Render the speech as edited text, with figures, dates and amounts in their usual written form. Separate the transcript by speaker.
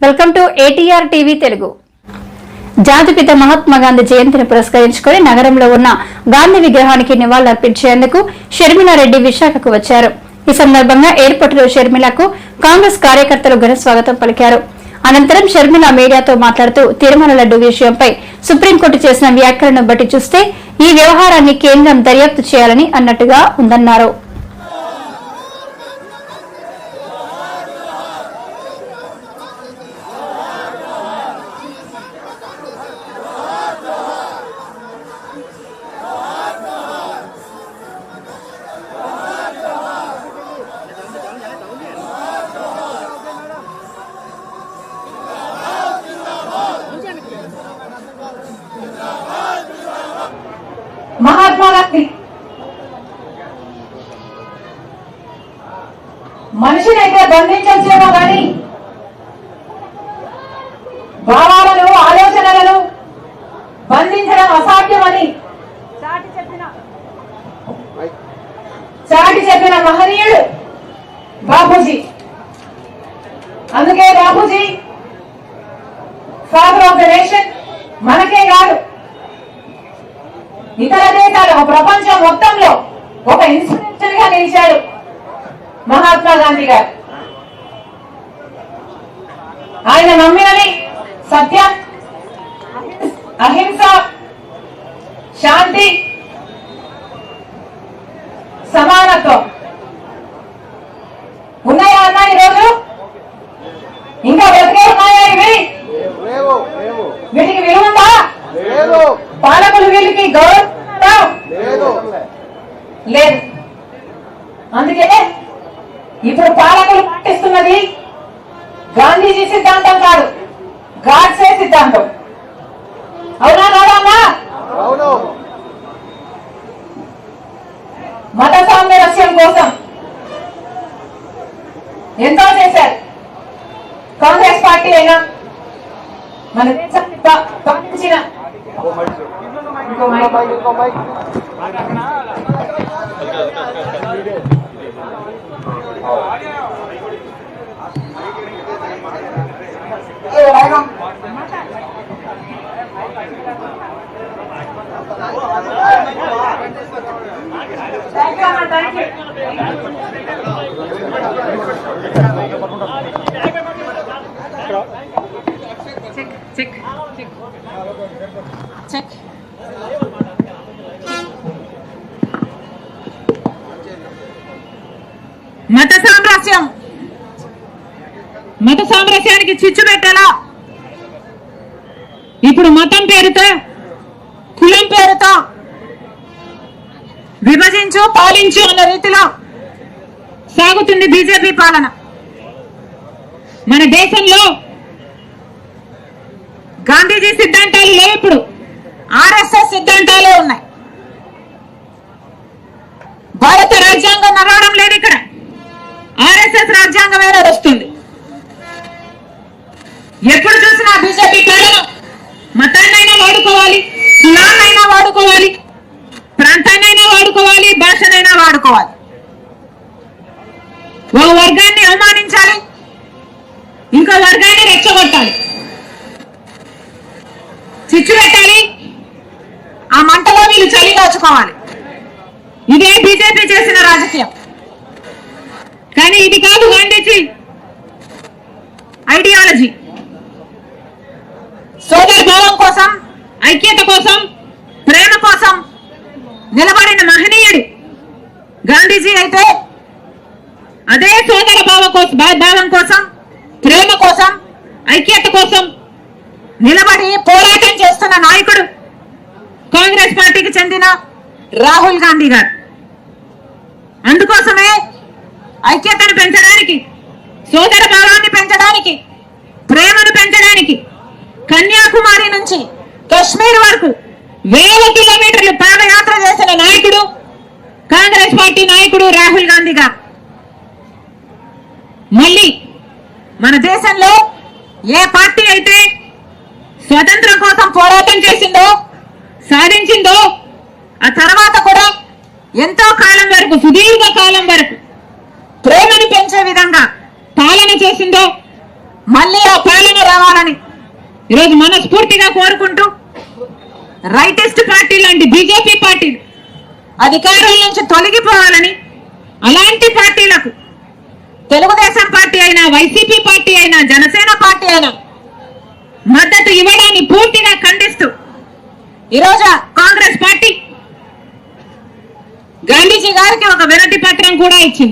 Speaker 1: Welcome to ATR TV Telugu. జాతిపిత మహాత్మా గాంధీ జయంతిని పురస్కరించుకుని నగరంలో ఉన్న గాంధీ విగ్రహానికి నివాళులర్పించేందుకు షర్మిలారెడ్డి విశాఖకు వచ్చారు. ఈ సందర్భంగా ఎయిర్పోర్టులో షర్మిలకు కాంగ్రెస్ కార్యకర్తలు ఘన స్వాగతం పలికారు. అనంతరం షర్మిల మీడియాతో మాట్లాడుతూ తిరుమల లడ్డు విషయంపై సుప్రీంకోర్టు చేసిన వ్యాఖ్యలను బట్టి చూస్తే ఈ వ్యవహారాన్ని కేంద్రం దర్యాప్తు చేయాలని అన్నట్టుగా ఉందన్నారు.
Speaker 2: మహాత్మా గాంధీ మనిషినైతే బంధించవచ్చేమో కానీ భావాలను ఆలోచనలను బంధించడం అసాధ్యమని చాటి చెప్పిన మహనీయుడు బాపూజీ. అందుకే Bapuji father of the nation మనకే కాదు ఇతర దేశాలు ప్రపంచం మొత్తంలో ఒక ఇన్స్పిరేషన్ గా నిలిచాడు మహాత్మా గాంధీ గారు. ఆయన నమ్మినవి సత్యం, అహింస, శాంతి, సమానత్వం. ఉన్నాయా అన్నా ఈరోజు? ఇంకా బ్రతికే ఉన్నాయా ఇవి? వీటికి విలువ పాలకులు వీళ్ళకి గౌరవం లేదు. అందుకే ఇప్పుడు పాలకులు పాటిస్తున్నది గాంధీజీ సిద్ధాంతం కాదు, గాడ్సే సిద్ధాంతం. అవునా కాదా అమ్మా? మత సామరస్యం కోసం ఎంతో చేశారు కాంగ్రెస్ పార్టీ అయినా మన దేశాన్ని పాలించిన మత సామరస్యానికి చిచ్చు పెట్టాలా? ఇప్పుడు మతం పేరుతో, కులం పేరుతో విభజించు పాలించు అన్న రీతిలో సాగుతుంది బీజేపీ పాలన. మన దేశంలో గాంధీజీ సిద్ధాంతాలు లేవు, ఇప్పుడు ఆర్ఎస్ఎస్ సిద్ధాంతాలే ఉన్నాయి. భారత రాజ్యాంగం నడవడం లేదు, ఇక్కడ ఆర్ఎస్ఎస్ రాజ్యాంగమే నడుస్తుంది. ఎప్పుడు చూసినా బీజేపీ పాలన మతాన్నైనా వాడుకోవాలి, కులాన్నైనా వాడుకోవాలి, ప్రాంతాన్నైనా వాడుకోవాలి, భాషనైనా వాడుకోవాలి. ఓ వర్గాన్ని అవమానించాలి, ఇంకో వర్గాన్ని రెచ్చగొట్టాలి, చిచ్చు పెట్టాలి, ఆ మంటలో వీళ్ళు చలి దాచుకోవాలి. ఇదే బీజేపీ చేసిన రాజకీయం. కానీ ఇది కాదు గాంధీజీ ఐడియాలజీ. సోదర భావం కోసం, ఐక్యత కోసం, ప్రేమ కోసం నిలబడిన మహనీయుడు గాంధీజీ అయితే, అదే సోదర భావం కోసం, ప్రేమ కోసం, ఐక్యత కోసం నిలబడి పోరాటం చేస్తున్న నాయకుడు కాంగ్రెస్ పార్టీకి చెందిన రాహుల్ గాంధీ గారు. అందుకోసమే ఐక్యతను పెంచడానికి, సోదర భావాన్ని పెంచడానికి, ప్రేమను పెంచడానికి కన్యాకుమారి నుంచి కశ్మీర్ వరకు వేల కిలోమీటర్లు పాదయాత్ర చేసిన నాయకుడు కాంగ్రెస్ పార్టీ నాయకుడు రాహుల్ గాంధీ గారు. మళ్ళీ మన దేశంలో ఏ పార్టీ అయితే స్వతంత్రం కోసం పోరాటం చేసిందో, సాధించిందో, ఆ తర్వాత కూడా ఎంతో కాలం వరకు, సుదీర్ఘ కాలం వరకు ప్రేమను పెంచే విధంగా పాలన చేసిందో, మళ్ళీ ఆ పాలన ఈరోజు మనస్ఫూర్తిగా కోరుకుంటూ రైటిస్ట్ పార్టీ లాంటి బీజేపీ పార్టీ అధికారుల నుంచి తొలగిపోవాలని, అలాంటి పార్టీలకు తెలుగుదేశం పార్టీ అయినా, వైసీపీ పార్టీ అయినా, జనసేన పార్టీ అయినా మద్దతు ఇవ్వడాన్ని పూర్తిగా ఖండిస్తూ ఈరోజు కాంగ్రెస్ పార్టీ గాంధీజీ గారికి ఒక వినతి పత్రం కూడా ఇచ్చింది.